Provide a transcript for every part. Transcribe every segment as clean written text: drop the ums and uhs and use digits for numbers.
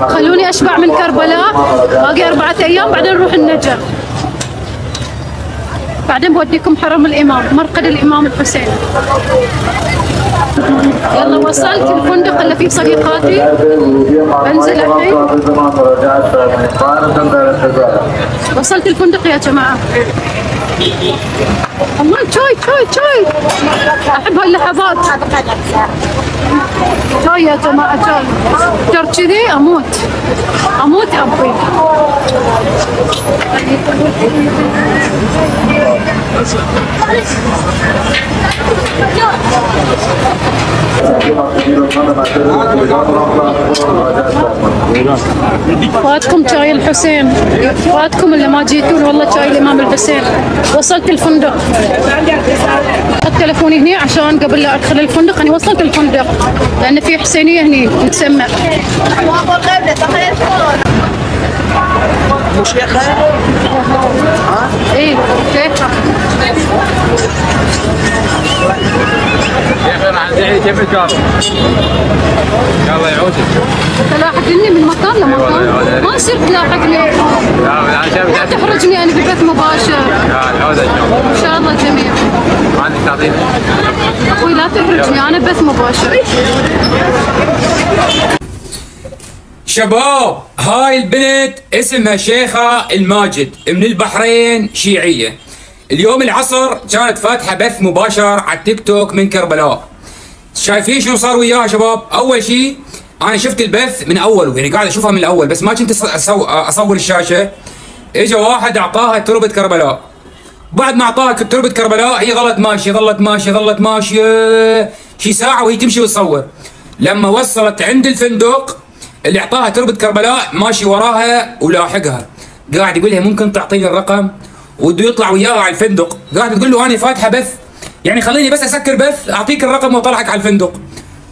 خلوني اشبع من كربلاء، باقي 4 ايام بعدين نروح النجف، بعدين بوديكم حرم الامام، مرقد الامام الحسين. يلا وصلت الفندق اللي فيه صديقاتي، بنزل الحين. وصلت الفندق يا جماعه. الله، شاي احب هاللحظات. شاي يا جماعه، شاي ترى كذي اموت يا ابوي. فاتكم شاي الحسين، فاتكم اللي ما جيتون والله شاي الامام الحسين. وصلت الفندق، حط تلفوني هني عشان قبل لا ادخل الفندق. انا وصلت الفندق لان في حسينيه هني نتسمع. شيخة؟ ايه شيخة. شيخنا عندي كيف الكار؟ يلا يعودك. تلاحقني من مكان لمكان؟ ما يصير تلاحقني. لا تحرجني انا ببث مباشر. ان شاء الله جميع. ما عندك تعطيني؟ اخوي لا تحرجني، انا بث مباشر. شباب، هاي البنت اسمها شيخة الماجد من البحرين، شيعية. اليوم العصر كانت فاتحة بث مباشر على التيك توك من كربلاء. شايفين شنو صار وياها شباب؟ أول شيء أنا شفت البث من أوله، يعني قاعد أشوفها من الأول، بس ما كنت أصور الشاشة. إجا واحد أعطاها تربة كربلاء. بعد ما أعطاها تربة كربلاء هي ظلت ماشية شي ساعة وهي تمشي وتصور. لما وصلت عند الفندق اللي اعطاها تربة كربلاء ماشي وراها ولاحقها، قاعد يقول لها ممكن تعطيني الرقم، وده يطلع وياها على الفندق. قاعد تقول له انا فاتحه بث، يعني خليني بس اسكر بث اعطيك الرقم واطلعك على الفندق.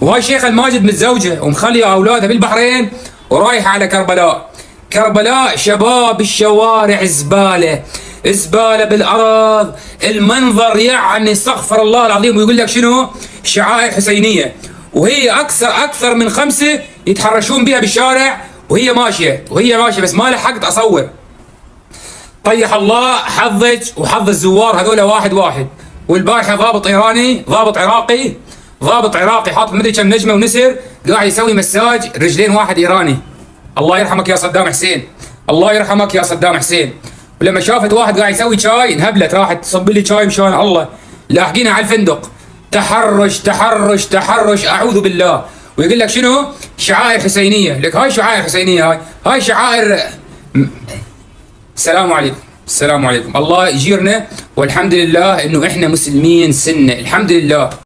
وهاي شيخة الماجد متزوجه ومخليه اولادها بالبحرين ورايحه على كربلاء. كربلاء شباب الشوارع زباله بالارض، المنظر يعني استغفر الله العظيم. ويقول لك شنو؟ شعائر حسينيه، وهي اكثر من 5 يتحرشون بها بالشارع وهي ماشيه بس ما لحقت اصور. طيح الله حظك وحظ الزوار هذول واحد. والبارحه ضابط عراقي حاط مدري كم نجمه ونسر، قاعد يسوي مساج رجلين واحد ايراني. الله يرحمك يا صدام حسين. ولما شافت واحد قاعد يسوي شاي انهبلت، راحت تصب لي شاي مشان الله. لاحقينها على الفندق. تحرش اعوذ بالله. ويقول لك شنو؟ شعائر حسينيه. لك هاي شعائر حسينيه، هاي شعائر. السلام عليكم. الله يجيرنا، والحمد لله انه احنا مسلمين سنه، الحمد لله.